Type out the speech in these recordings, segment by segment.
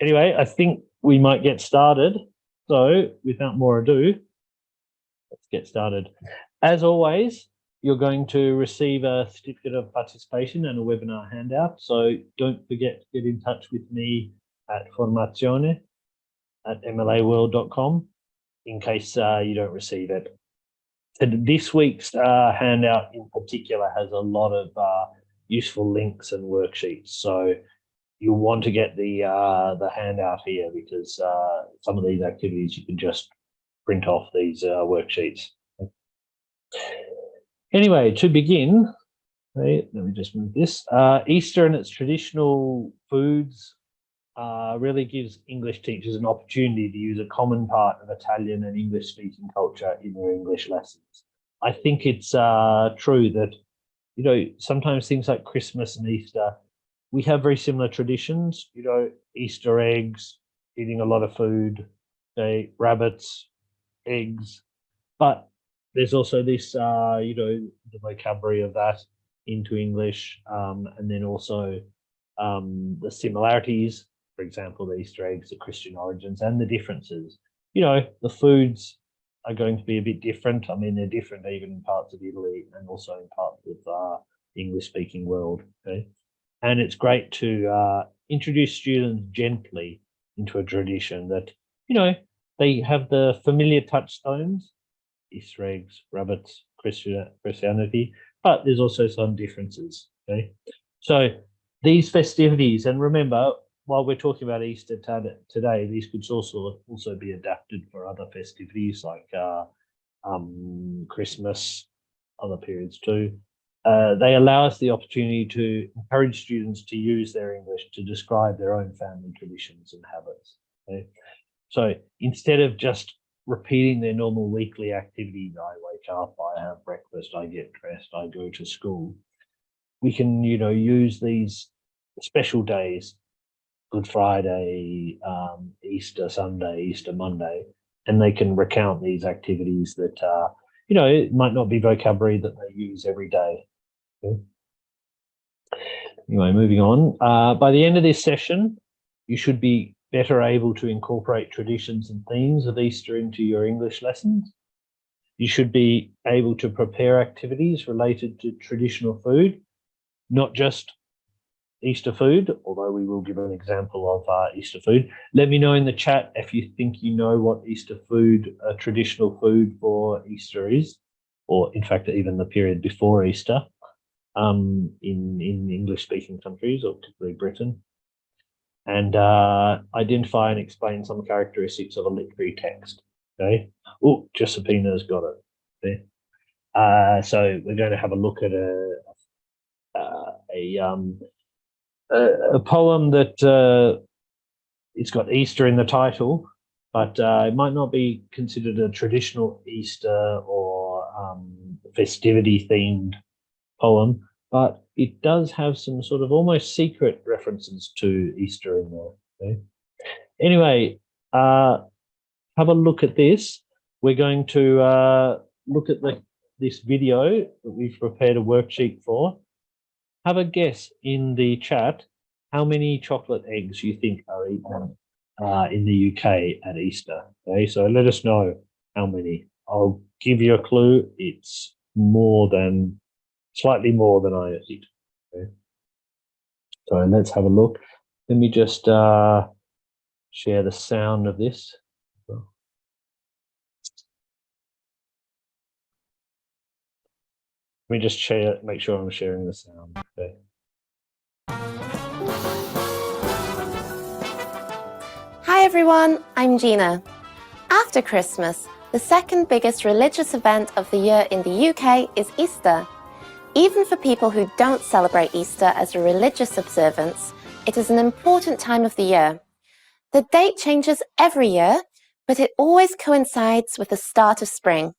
Anyway, I think we might get started. So without more ado, let's get started. As always, you're going to receive a certificate of participation and a webinar handout. So don't forget to get in touch with me at formazione@mlaworld.com in case you don't receive it. And this week's handout in particular has a lot of useful links and worksheets. So you'll want to get the handout here because some of these activities you can just print off these worksheets. Anyway, to begin, let me just move this. Easter and its traditional foods really gives English teachers an opportunity to use a common part of Italian and English-speaking culture in their English lessons. I think it's true that, you know, sometimes things like Christmas and Easter, we have very similar traditions, you know, Easter eggs, eating a lot of food, rabbits, eggs, but there's also this, you know, the vocabulary of that into English, and then also the similarities, for example, the Easter eggs, the Christian origins, and the differences. You know, the foods are going to be a bit different. I mean, they're different even in parts of Italy and also in parts of the English-speaking world, okay? And it's great to introduce students gently into a tradition that, you know, they have the familiar touchstones, Easter eggs, rabbits, Christianity, but there's also some differences, okay? So these festivities, and remember, while we're talking about Easter today, these could also be adapted for other festivities like Christmas, other periods too. They allow us the opportunity to encourage students to use their English to describe their own family traditions and habits. Okay? So instead of just repeating their normal weekly activities, I wake up, I have breakfast, I get dressed, I go to school, we can, you know, use these special days, Good Friday, Easter Sunday, Easter Monday, and they can recount these activities that, you know, it might not be vocabulary that they use every day. Okay. Anyway, moving on. By the end of this session, you should be better able to incorporate traditions and themes of Easter into your English lessons. You should be able to prepare activities related to traditional food, not just Easter food, although we will give an example of Easter food. Let me know in the chat if you think you know what Easter food, traditional food for Easter is, or in fact, even the period before Easter. In English-speaking countries, or particularly Britain, and identify and explain some characteristics of a literary text. Okay. Oh, Josephina's got it. Okay. So we're going to have a look at a poem that it's got Easter in the title, but it might not be considered a traditional Easter or festivity-themed poem, but it does have some sort of almost secret references to Easter in there. Okay? Anyway, have a look at this. We're going to look at this video that we've prepared a worksheet for. Have a guess in the chat how many chocolate eggs you think are eaten in the UK at Easter. Okay, so let us know how many. I'll give you a clue. It's slightly more than I eat. Okay. So let's have a look. Let me just share the sound of this. Let me just make sure I'm sharing the sound. Okay. Hi everyone, I'm Gina. After Christmas, the second biggest religious event of the year in the UK is Easter. Even for people who don't celebrate Easter as a religious observance, it is an important time of the year. The date changes every year, but it always coincides with the start of spring.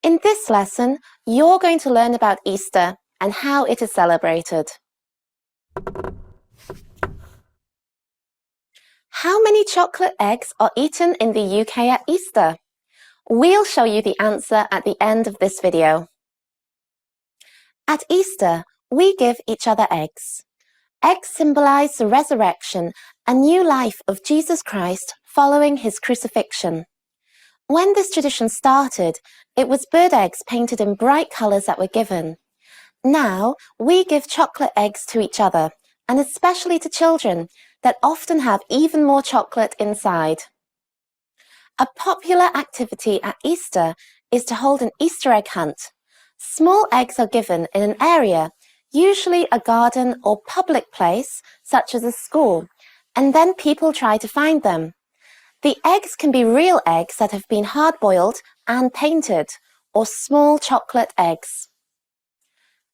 In this lesson, you're going to learn about Easter and how it is celebrated. How many chocolate eggs are eaten in the UK at Easter? We'll show you the answer at the end of this video. At Easter, we give each other eggs. Eggs symbolize the resurrection a new life of Jesus Christ following his crucifixion. When this tradition started, it was bird eggs painted in bright colours that were given. Now, we give chocolate eggs to each other, and especially to children, that often have even more chocolate inside. A popular activity at Easter is to hold an Easter egg hunt. Small eggs are given in an area, usually a garden or public place, such as a school, and then people try to find them. The eggs can be real eggs that have been hard-boiled and painted, or small chocolate eggs.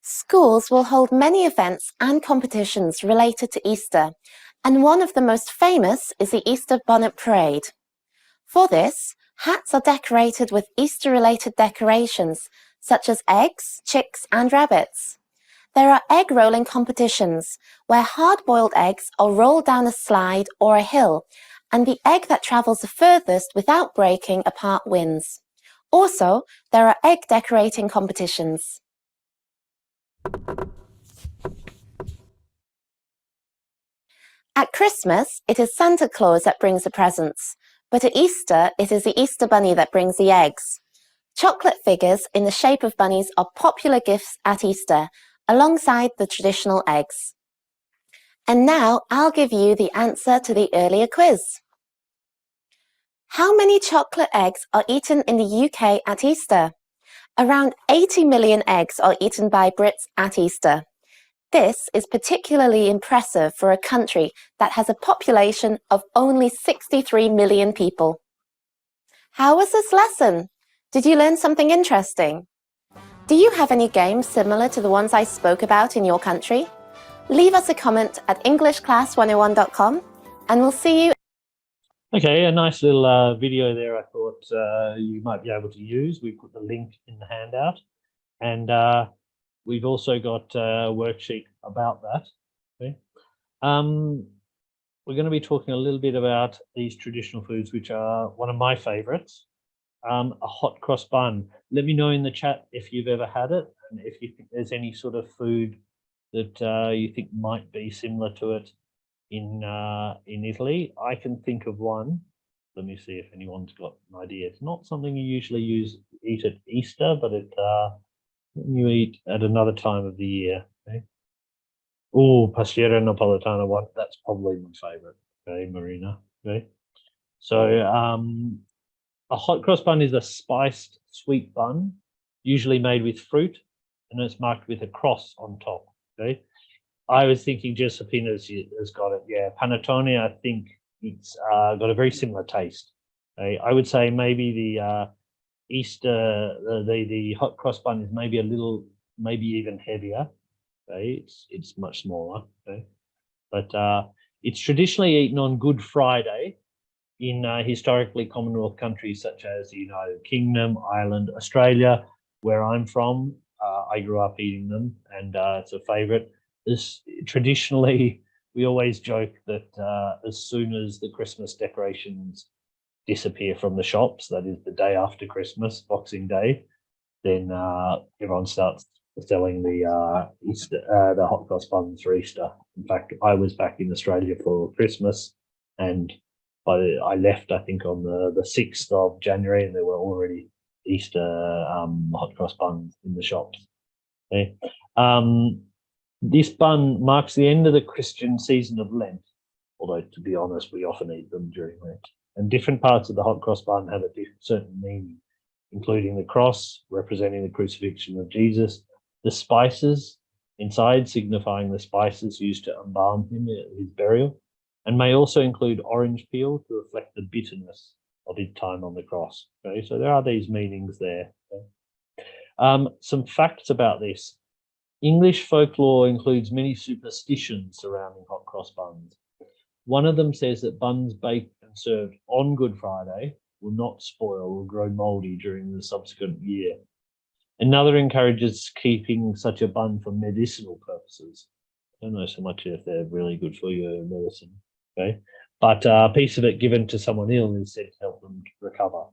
Schools will hold many events and competitions related to Easter, and one of the most famous is the Easter Bonnet Parade. For this, hats are decorated with Easter-related decorations, such as eggs, chicks, and rabbits. There are egg rolling competitions, where hard-boiled eggs are rolled down a slide or a hill, and the egg that travels the furthest without breaking apart wins. Also, there are egg decorating competitions. At Christmas, it is Santa Claus that brings the presents, but at Easter, it is the Easter Bunny that brings the eggs. Chocolate figures in the shape of bunnies are popular gifts at Easter, alongside the traditional eggs. And now I'll give you the answer to the earlier quiz. How many chocolate eggs are eaten in the UK at Easter? Around 80 million eggs are eaten by Brits at Easter. This is particularly impressive for a country that has a population of only 63 million people. How was this lesson? Did you learn something interesting? Do you have any games similar to the ones I spoke about in your country? Leave us a comment at EnglishClass101.com and we'll see you. Okay, a nice little video there I thought you might be able to use. We put the link in the handout, and we've also got a worksheet about that. Okay. We're going to be talking a little bit about these traditional foods, which are one of my favorites, a hot cross bun. Let me know in the chat if you've ever had it, and if you think there's any sort of food that you think might be similar to it in Italy. I can think of one. Let me see if anyone's got an idea. It's not something you usually eat at Easter, but you eat at another time of the year. Okay? Oh, pastiera napoletana one. That's probably my favorite. Okay, Marina. Okay. So a hot cross bun is a spiced sweet bun, usually made with fruit, and it's marked with a cross on top. Okay. I was thinking Giuseppina has got it. Yeah, panettone. I think it's got a very similar taste. Okay? I would say maybe the Easter, the hot cross bun is maybe a little, maybe even heavier. Okay, it's much smaller. Okay, but it's traditionally eaten on Good Friday in historically Commonwealth countries such as the United Kingdom, Ireland, Australia, where I'm from. I grew up eating them, and it's a favourite. Traditionally, we always joke that as soon as the Christmas decorations disappear from the shops, that is the day after Christmas, Boxing Day, then everyone starts selling the hot cross buns for Easter. In fact, I was back in Australia for Christmas, and I left, I think, on the 6th of January, and there were already Easter hot cross buns in the shops. Okay. This bun marks the end of the Christian season of Lent, although, to be honest, we often eat them during Lent. And different parts of the hot cross bun have a certain meaning, including the cross, representing the crucifixion of Jesus, the spices inside, signifying the spices used to embalm him at his burial, and may also include orange peel to reflect the bitterness of his time on the cross. Okay, so there are these meanings there. Okay. Some facts about this. English folklore includes many superstitions surrounding hot cross buns. One of them says that buns baked and served on Good Friday will not spoil or grow moldy during the subsequent year. Another encourages keeping such a bun for medicinal purposes. I don't know so much if they're really good for your medicine, okay? But a piece of it given to someone ill is said to help them recover.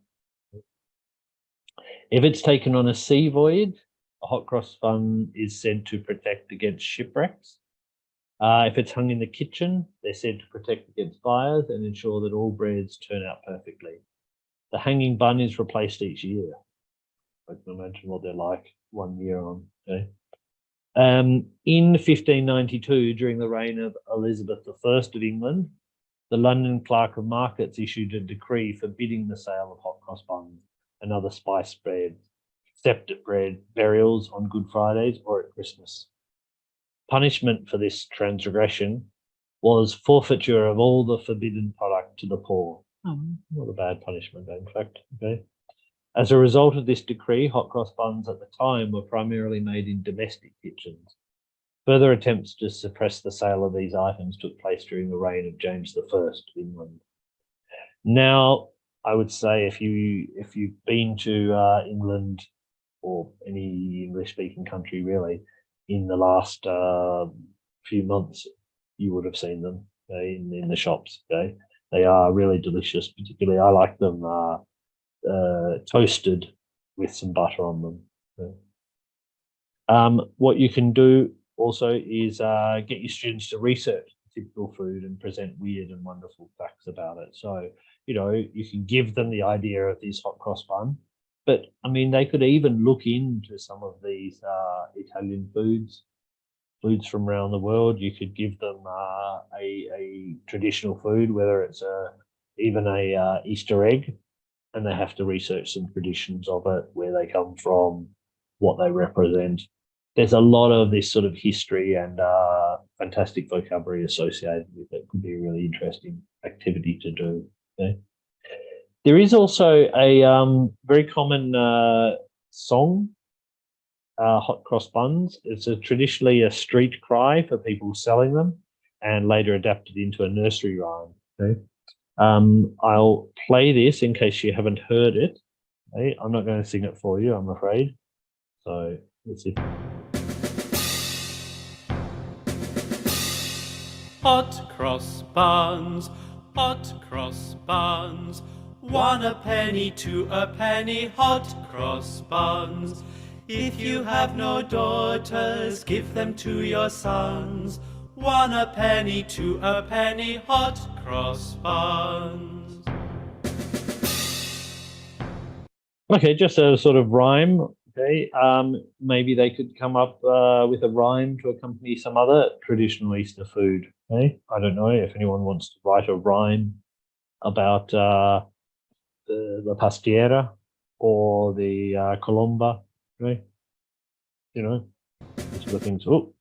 If it's taken on a sea voyage, a hot cross bun is said to protect against shipwrecks. If it's hung in the kitchen, they're said to protect against fires and ensure that all breads turn out perfectly. The hanging bun is replaced each year. I can imagine what they're like 1 year on. Okay. In 1592, during the reign of Elizabeth I of England, the London Clerk of Markets issued a decree forbidding the sale of hot cross buns and other spiced bread, except at bread burials on Good Fridays or at Christmas. Punishment for this transgression was forfeiture of all the forbidden product to the poor. Not a bad punishment, in fact. Okay. As a result of this decree, hot cross buns at the time were primarily made in domestic kitchens. Further attempts to suppress the sale of these items took place during the reign of James I of England. Now, I would say if you've been to England or any English-speaking country really in the last few months, you would have seen them in the shops. Okay, they are really delicious. Particularly, I like them toasted with some butter on them. What you can do also is get your students to research typical food and present weird and wonderful facts about it. So, you know, you can give them the idea of this hot cross bun, but I mean, they could even look into some of these Italian foods from around the world. You could give them a traditional food, whether it's even a Easter egg, and they have to research some traditions of it, where they come from, what they represent. There's a lot of this sort of history and fantastic vocabulary associated with it. Could be a really interesting activity to do. Okay. There is also a very common song, hot cross buns. It's traditionally a street cry for people selling them, and later adapted into a nursery rhyme. Okay. I'll play this in case you haven't heard it. Okay. I'm not going to sing it for you, I'm afraid. So let's see. Hot cross buns, 1 a penny, 2 a penny, hot cross buns. If you have no daughters, give them to your sons. 1 a penny, 2 a penny, hot cross buns. Okay, just a sort of rhyme. Okay, maybe they could come up with a rhyme to accompany some other traditional Easter food. Okay, I don't know if anyone wants to write a rhyme about the pastiera or the colomba. Okay, you know, these sort of things. Oh,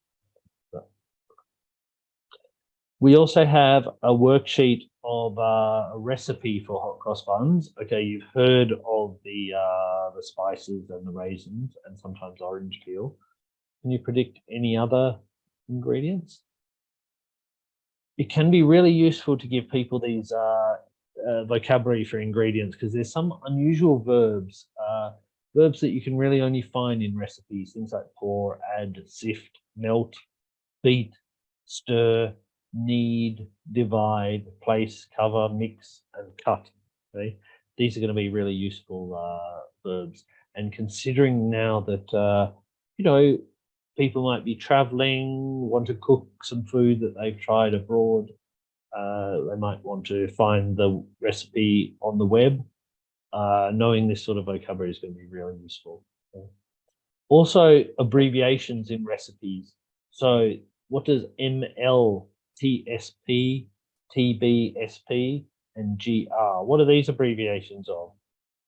we also have a worksheet of a recipe for hot cross buns. Okay, you've heard of the spices and the raisins and sometimes orange peel. Can you predict any other ingredients? It can be really useful to give people these vocabulary for ingredients, because there's some unusual verbs, verbs that you can really only find in recipes, things like pour, add, sift, melt, beat, stir, knead, divide, place, cover, mix, and cut. Okay, these are going to be really useful verbs. And considering now that you know, people might be traveling, want to cook some food that they've tried abroad, they might want to find the recipe on the web. Knowing this sort of vocabulary is going to be really useful. Okay. Also, abbreviations in recipes. So what does ML, TSP, TBSP, and GR, what are these abbreviations of?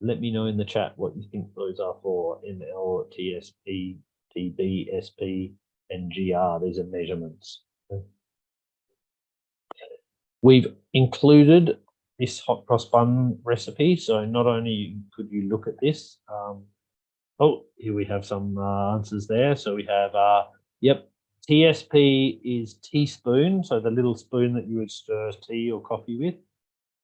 Let me know in the chat what you think those are for. ML, TSP, TBSP, and GR. These are measurements. Okay. We've included this hot cross bun recipe, so not only could you look at this, oh, here we have some answers there. So we have, yep, TSP is teaspoon, so the little spoon that you would stir tea or coffee with.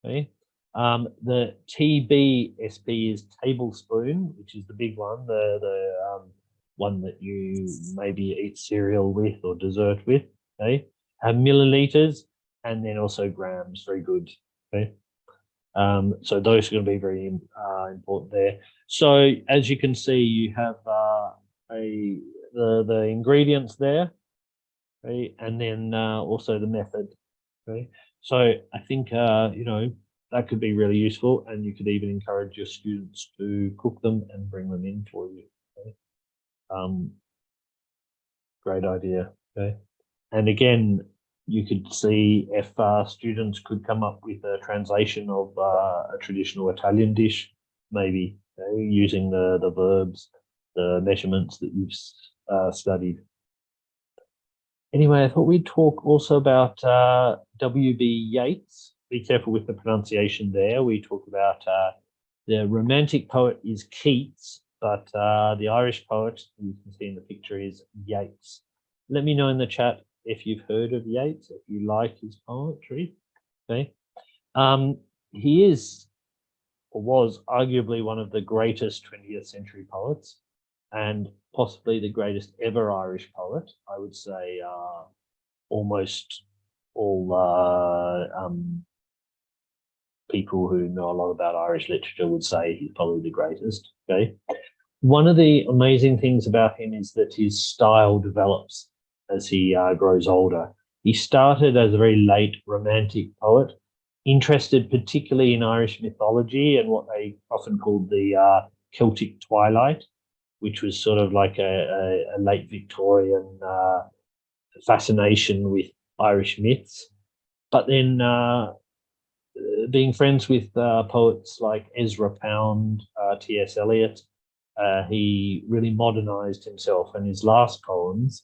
Okay. The TBSP is tablespoon, which is the big one, the one that you maybe eat cereal with or dessert with. Okay. Milliliters, and then also grams. Very good. Okay. So those are going to be very important there. So as you can see, you have the ingredients there. right? And then also the method, right? So I think you know, that could be really useful, and you could even encourage your students to cook them and bring them in for you. Okay? Great idea. Okay, and again, you could see if students could come up with a translation of a traditional Italian dish, maybe using the verbs, the measurements that you've studied. Anyway, I thought we'd talk also about W.B. Yeats. Be careful with the pronunciation there. We talk about the Romantic poet is Keats, but the Irish poet, you can see in the picture, is Yeats. Let me know in the chat if you've heard of Yeats, if you like his poetry. Okay, he is or was arguably one of the greatest 20th century poets, and possibly the greatest ever Irish poet. I would say almost all people who know a lot about Irish literature would say he's probably the greatest. Okay. One of the amazing things about him is that his style develops as he grows older. He started as a very late Romantic poet, interested particularly in Irish mythology and what they often called the Celtic Twilight, which was sort of like a late Victorian fascination with Irish myths. But then being friends with poets like Ezra Pound, T.S. Eliot, he really modernized himself, and his last poems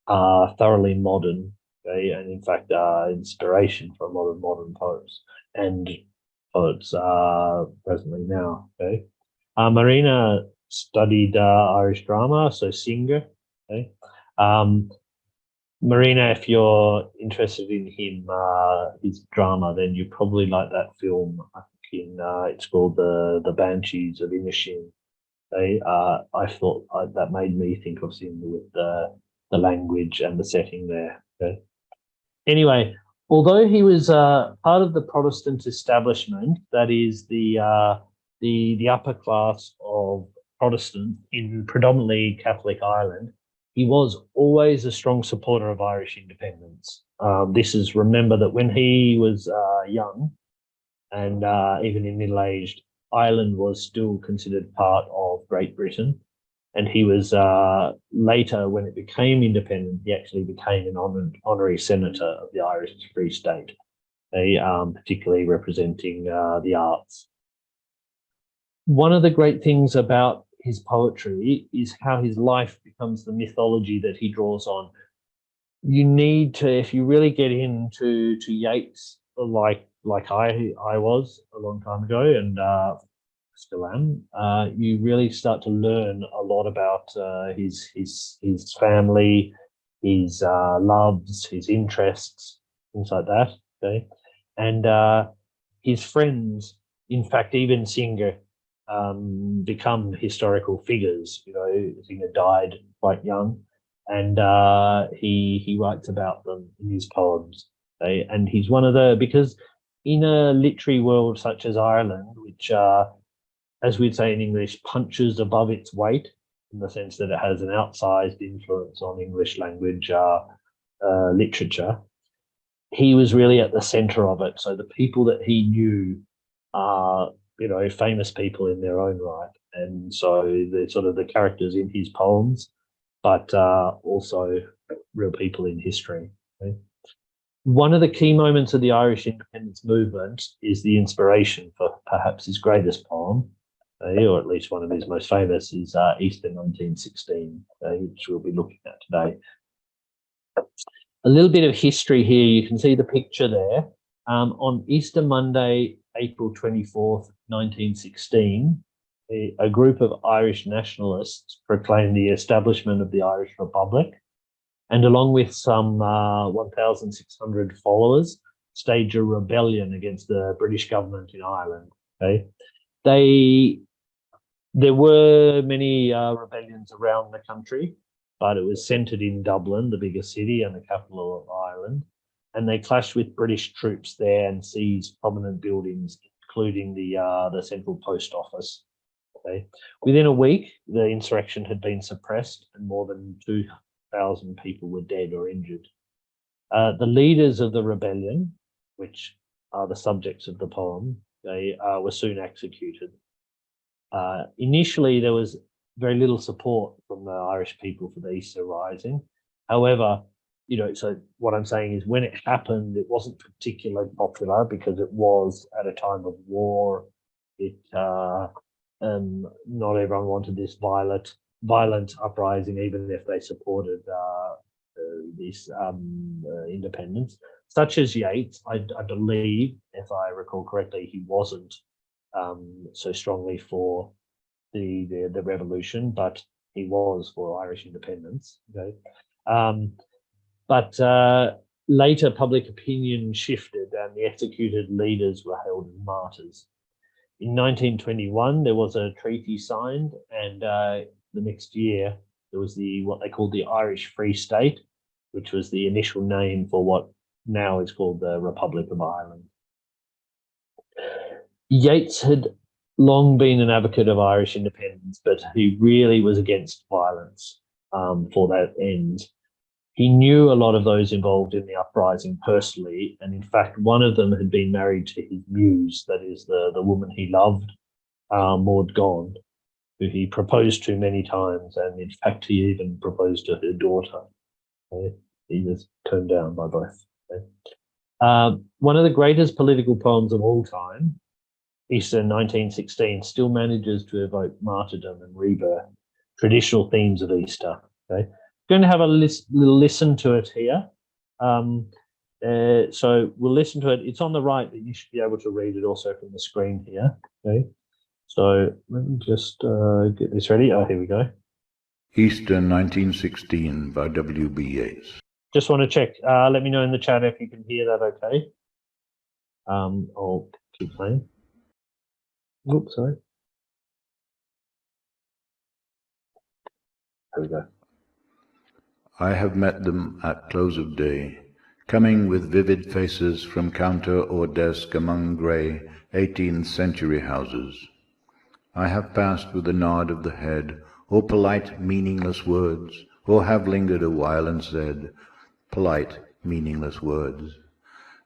are thoroughly modern, okay, and in fact inspiration for a lot of modern poets and poets presently now. Okay, Marina studied Irish drama, so singer. Okay, Marina, if you're interested in him, his drama, then you probably like that film. I think it's called the Banshees of Inisherin. I thought that made me think of him with the language and the setting there. Okay. Anyway, although he was part of the Protestant establishment, that is the upper class of Protestants in predominantly Catholic Ireland, he was always a strong supporter of Irish independence. This is, remember that when he was young and even in middle-aged, Ireland was still considered part of Great Britain. And he was later, when it became independent, he actually became an honorary senator of the Irish Free State, particularly representing the arts. One of the great things about his poetry is how his life becomes the mythology that he draws on. You need to, if you really get into Yeats, like I was a long time ago, and still am, you really start to learn a lot about his family, his loves, his interests, things like that. Okay, and his friends, in fact, even Singer, become historical figures. You know, Singer died quite young, and he writes about them in his poems. Okay? And he's one of because in a literary world such as Ireland, which as we'd say in English, punches above its weight, in the sense that it has an outsized influence on English language literature, he was really at the center of it. So the people that he knew are, you know, famous people in their own right. And so they're sort of the characters in his poems, but also real people in history. Okay? One of the key moments of the Irish independence movement is the inspiration for perhaps his greatest poem, or at least one of his most famous, is Easter 1916, which we'll be looking at today. A little bit of history here. You can see the picture there. On Easter Monday, April 24th, 1916, a group of Irish nationalists proclaimed the establishment of the Irish Republic, and along with some 1,600 followers, staged a rebellion against the British government in Ireland. Okay, there were many rebellions around the country, but it was centred in Dublin, the biggest city and the capital of Ireland, and they clashed with British troops there and seized prominent buildings, including the Central Post Office. Okay. Within a week, the insurrection had been suppressed, and more than 2,000 people were dead or injured. The leaders of the rebellion, which are the subjects of the poem, they were soon executed. Initially, there was very little support from the Irish people for the Easter Rising. However, so what I'm saying is when it happened, it wasn't particularly popular because it was at a time of war. Not everyone wanted this violent uprising, even if they supported this independence. Such as Yeats, I believe, if I recall correctly, he wasn't so strongly for the revolution, but he was for Irish independence. Okay, but later public opinion shifted, and the executed leaders were held as martyrs. In 1921, there was a treaty signed, and the next year there was what they called the Irish Free State, which was the initial name for what now is called the Republic of Ireland. Yeats had long been an advocate of Irish independence, but he really was against violence for that end. He knew a lot of those involved in the uprising personally, and in fact, one of them had been married to his muse, that is the woman he loved, Maud Gonne, who he proposed to many times, and in fact, he even proposed to her daughter. Okay? He was turned down by both. Okay? One of the greatest political poems of all time, Easter 1916, still manages to evoke martyrdom and rebirth, traditional themes of Easter. Okay, going to have a little listen to it here. So we'll listen to it. It's on the right, but you should be able to read it also from the screen here. Okay, so let me just get this ready. Oh, here we go. Easter 1916 by W.B. Yeats. Just want to check. Let me know in the chat if you can hear that okay. I'll keep playing. Oops, sorry. There we go. I have met them at close of day, coming with vivid faces from counter or desk among grey 18th century houses. I have passed with a nod of the head, or polite meaningless words, or have lingered a while and said polite meaningless words,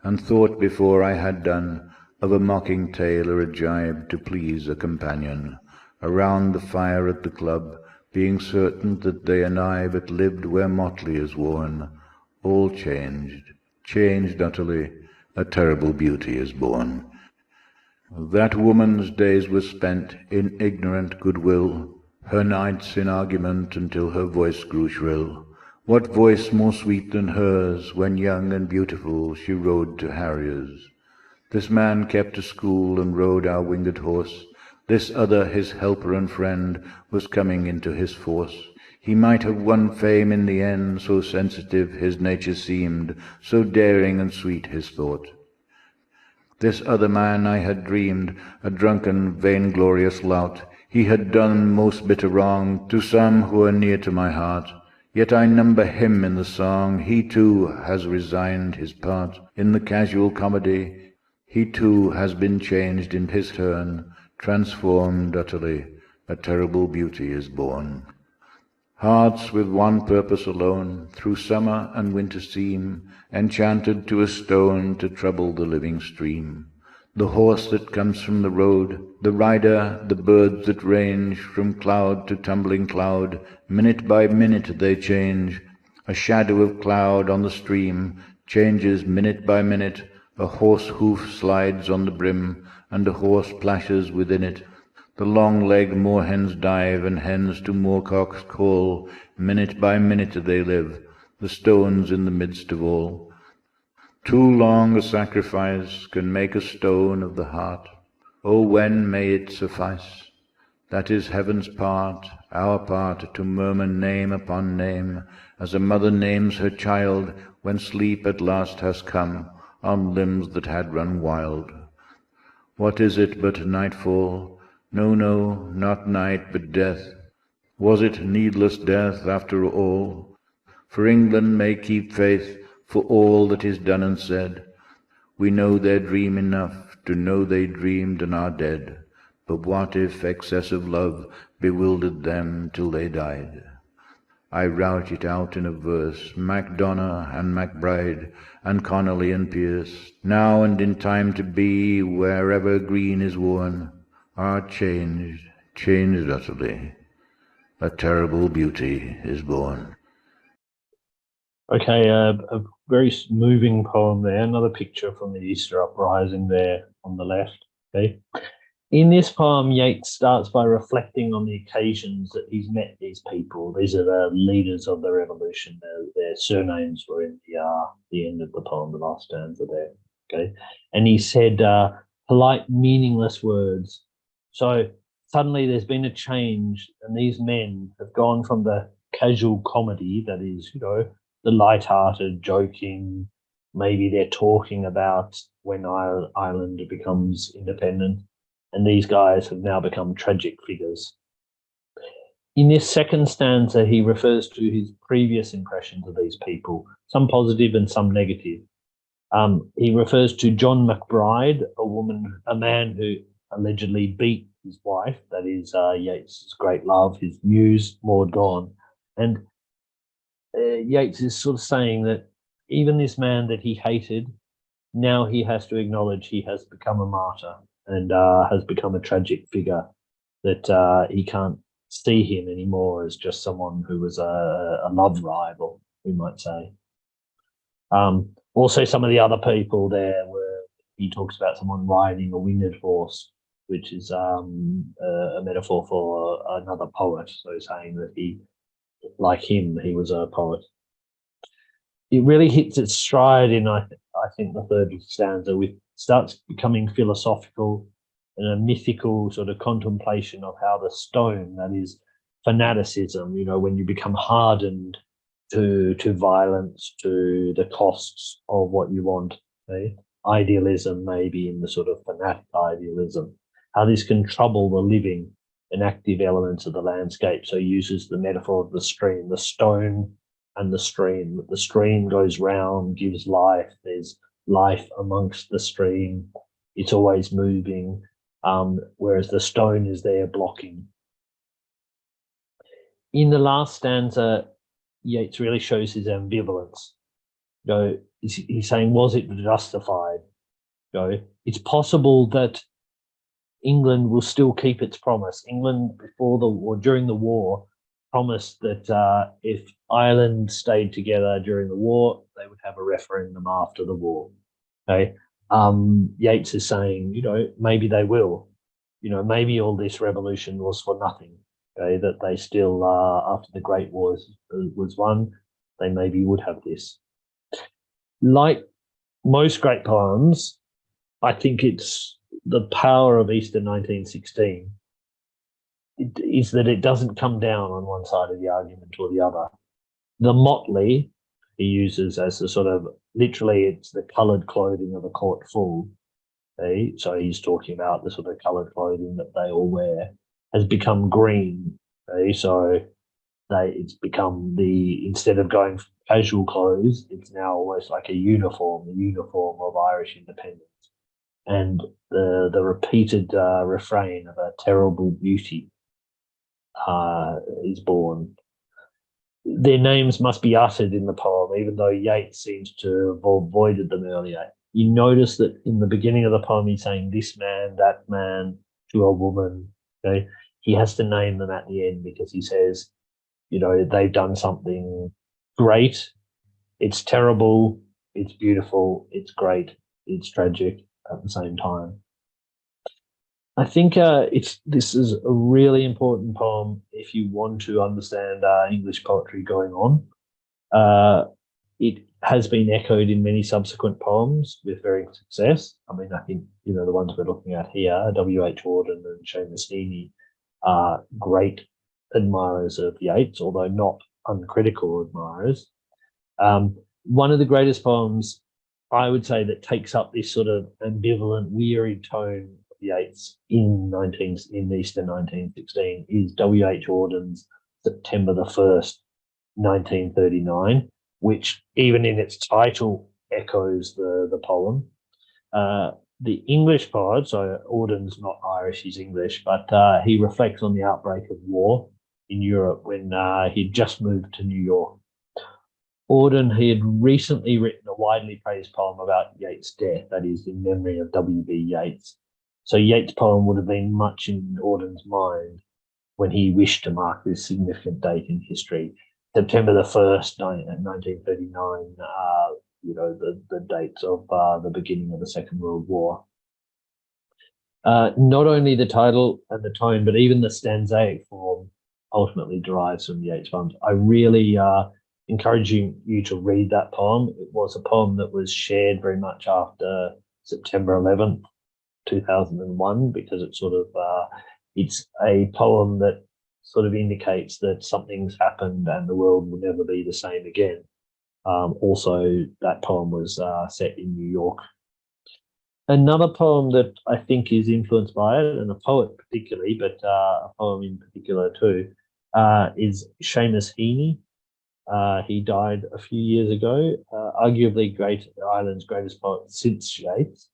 and thought before I had done of a mocking tale or a jibe to please a companion, around the fire at the club, being certain that they and I but lived where motley is worn, all changed utterly, a terrible beauty is born. That woman's days were spent in ignorant goodwill, her nights in argument until her voice grew shrill. What voice more sweet than hers, when young and beautiful she rode to harriers? This man kept a school and rode our winged horse. This other, his helper and friend, was coming into his force. He might have won fame in the end, so sensitive his nature seemed, so daring and sweet his thought. This other man I had dreamed, a drunken, vainglorious lout. He had done most bitter wrong to some who are near to my heart. Yet I number him in the song. He too has resigned his part in the casual comedy. He too has been changed in his turn, transformed utterly, a terrible beauty is born. Hearts with one purpose alone, through summer and winter seem enchanted to a stone to trouble the living stream. The horse that comes from the road, the rider, the birds that range from cloud to tumbling cloud, minute by minute they change. A shadow of cloud on the stream changes minute by minute. A horse hoof slides on the brim, and a horse plashes within it. The long-legged moorhens dive, and hens to moorcocks call. Minute by minute they live, the stones in the midst of all. Too long a sacrifice can make a stone of the heart. Oh, when may it suffice? That is heaven's part, our part, to murmur name upon name, as a mother names her child when sleep at last has come on limbs that had run wild. What is it but nightfall? No, not night, but death. Was it needless death after all? For England may keep faith for all that is done and said. We know their dream enough to know they dreamed and are dead. But what if excess of love bewildered them till they died? I rout it out in a verse. Macdonough and Macbride and Connolly and Pierce, now and in time to be, wherever green is worn, are changed, changed utterly. A terrible beauty is born. Okay, a very moving poem there. Another picture from the Easter uprising there on the left. Okay. In this poem, Yeats starts by reflecting on the occasions that he's met these people. These are the leaders of the revolution. Their surnames were in the end of the poem, the last stanza there. Okay, and he said polite, meaningless words. So suddenly there's been a change, and these men have gone from the casual comedy, that is, the light-hearted, joking. Maybe they're talking about when Ireland becomes independent. And these guys have now become tragic figures. In this second stanza, he refers to his previous impressions of these people, some positive and some negative. He refers to John McBride, a man who allegedly beat his wife, that is Yeats's great love, his muse, Maud Gonne. And Yeats is sort of saying that even this man that he hated, now he has to acknowledge he has become a martyr and has become a tragic figure, that he can't see him anymore as just someone who was a love rival, we might say. Also, some of the other people there were, he talks about someone riding a winged horse, which is a metaphor for another poet, so saying that he, like him, he was a poet. It really hits its stride in, I think, the third stanza, with starts becoming philosophical and a mythical sort of contemplation of how the stone, that is fanaticism, when you become hardened to violence, to the costs of what you want, okay? Idealism, maybe in the sort of fanatic idealism, how this can trouble the living and active elements of the landscape. So he uses the metaphor of the stream, the stone and the stream. The stream goes round, gives life. There's life amongst the stream. It's always moving, whereas the stone is there blocking. In the last stanza, Yeats really shows his ambivalence. He's saying, was it justified? It's possible that England will still keep its promise. England, before the war, during the war, promised that if Ireland stayed together during the war, they would have a referendum after the war. Okay, Yeats is saying, maybe they will. Maybe all this revolution was for nothing. Okay, that they still, after the Great War was won, they maybe would have this. Like most great poems, I think it's the power of Easter 1916 is that it doesn't come down on one side of the argument or the other. The motley he uses as a sort of, literally, it's the coloured clothing of a court fool. Okay? So he's talking about the sort of coloured clothing that they all wear has become green. Okay? So it's become instead of going for casual clothes, it's now almost like a uniform of Irish independence. And the repeated refrain of a terrible beauty is born. Their names must be uttered in the poem, even though Yeats seems to have avoided them earlier. You notice that in the beginning of the poem, he's saying this man, that man, to a woman. Okay, he has to name them at the end because he says, they've done something great. It's terrible. It's beautiful. It's great. It's tragic at the same time. I think this is a really important poem if you want to understand English poetry going on. It has been echoed in many subsequent poems with varying success. I mean, I think, the ones we're looking at here, W.H. Auden and Seamus Heaney, are great admirers of Yeats, although not uncritical admirers. One of the greatest poems, I would say, that takes up this sort of ambivalent, weary tone of Yeats in Easter 1916 is W.H. Auden's September the 1st, 1939, which even in its title echoes the poem. The English poet, so Auden's not Irish, he's English, but he reflects on the outbreak of war in Europe when he'd just moved to New York. Auden, he had recently written a widely praised poem about Yeats' death, that is, in memory of W.B. Yeats. So Yeats' poem would have been much in Auden's mind when he wished to mark this significant date in history. September the 1st, 1939, the dates of the beginning of the Second World War. Not only the title and the tone, but even the stanzaic form ultimately derives from Yeats' poems. I really encouraging you to read that poem. It was a poem that was shared very much after September 11th, 2001, because it's sort of it's a poem that sort of indicates that something's happened and the world will never be the same again. Also, that poem was set in New York. Another poem that I think is influenced by it, and a poet particularly, but a poem in particular too, is Seamus Heaney. He died a few years ago, arguably Ireland's greatest poet since Yeats.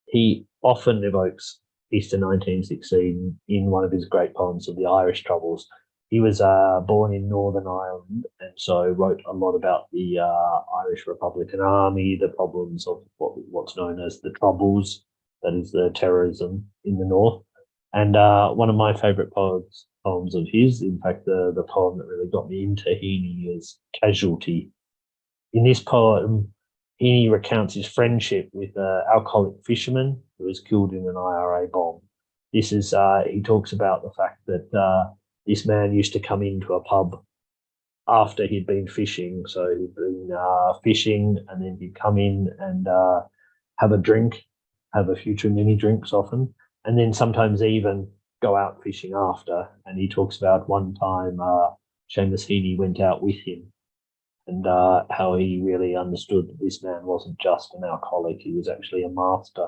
He often evokes Easter 1916 in one of his great poems of the Irish Troubles. He was born in Northern Ireland and so wrote a lot about the Irish Republican Army, the problems of what's known as the Troubles, that is the terrorism in the north. And one of my favourite poems of his, in fact, the poem that really got me into Heaney, is Casualty. In this poem, Heaney recounts his friendship with an alcoholic fisherman who was killed in an IRA bomb. This is, he talks about the fact that this man used to come into a pub after he'd been fishing. So he'd been fishing and then he'd come in and have a drink, have a few too many drinks often, and then sometimes even go out fishing after. And he talks about one time Seamus Heaney went out with him and how he really understood that this man wasn't just an alcoholic, he was actually a master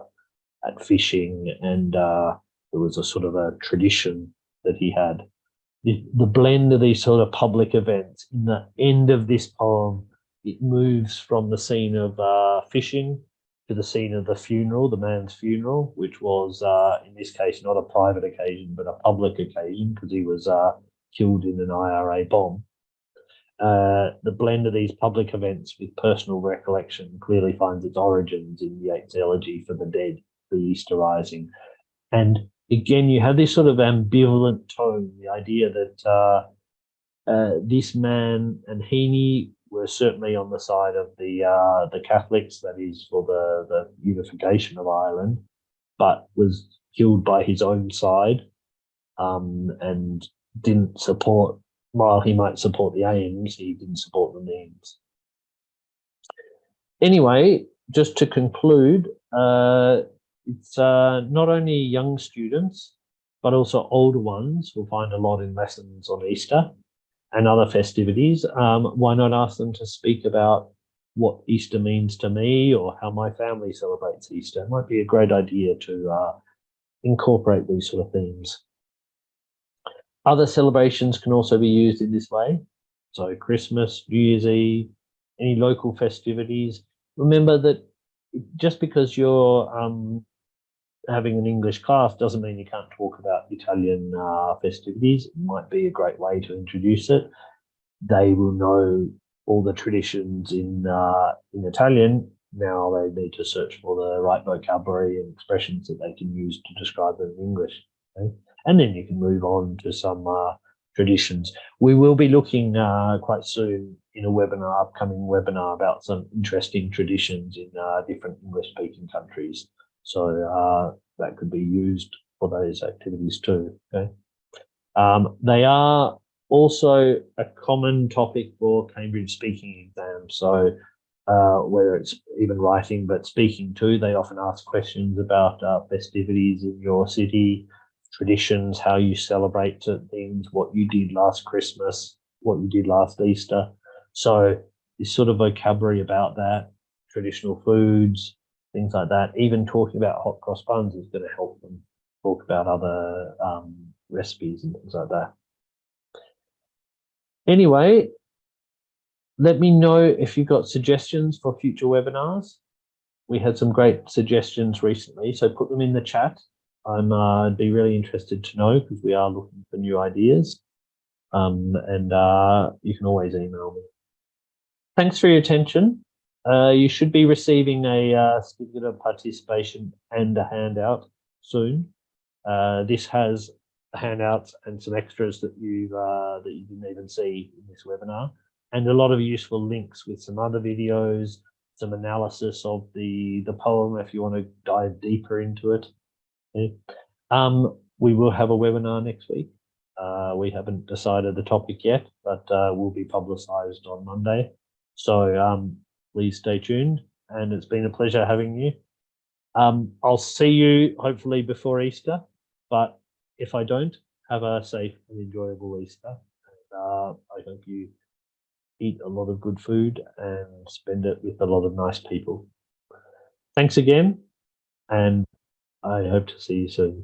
at fishing, and there was a sort of a tradition that he had. The blend of these sort of public events, in the end of this poem, it moves from the scene of fishing to the scene of the funeral, the man's funeral, which was, in this case, not a private occasion, but a public occasion, because he was killed in an IRA bomb. The blend of these public events with personal recollection clearly finds its origins in Yeats' elegy for the dead, the Easter Rising. And again, you have this sort of ambivalent tone, the idea that this man and Heaney were certainly on the side of the Catholics, that is, for the unification of Ireland, but was killed by his own side and didn't support, while he might support the aims, he didn't support the means. Anyway, just to conclude, it's not only young students, but also older ones will find a lot in lessons on Easter and other festivities. Why not ask them to speak about what Easter means to me or how my family celebrates Easter? It might be a great idea to incorporate these sort of themes. Other celebrations can also be used in this way. So Christmas, New Year's Eve, any local festivities. Remember that just because you're having an English class doesn't mean you can't talk about Italian festivities. It might be a great way to introduce it. They will know all the traditions in Italian. Now they need to search for the right vocabulary and expressions that they can use to describe them in English. Okay? And then you can move on to some traditions. We will be looking quite soon in a webinar, upcoming webinar, about some interesting traditions in different English-speaking countries. So that could be used for those activities too. Okay, they are also a common topic for Cambridge speaking exams. So whether it's even writing, but speaking too, they often ask questions about festivities in your city, traditions, how you celebrate certain things, what you did last Christmas, what you did last Easter. So this sort of vocabulary about that, traditional foods, things like that. Even talking about hot cross buns is going to help them talk about other recipes and things like that. Anyway, let me know if you've got suggestions for future webinars. We had some great suggestions recently, so put them in the chat. I'd be really interested to know, because we are looking for new ideas. and you can always email me. Thanks for your attention. You should be receiving a certificate of participation and a handout soon. This has handouts and some extras that you didn't even see in this webinar, and a lot of useful links with some other videos, some analysis of the poem if you want to dive deeper into it. Yeah. We will have a webinar next week. We haven't decided the topic yet, but will be publicized on Monday. So please stay tuned, and it's been a pleasure having you. I'll see you hopefully before Easter, but if I don't, have a safe and enjoyable Easter. And I hope you eat a lot of good food and spend it with a lot of nice people. Thanks again, and I hope to see you soon.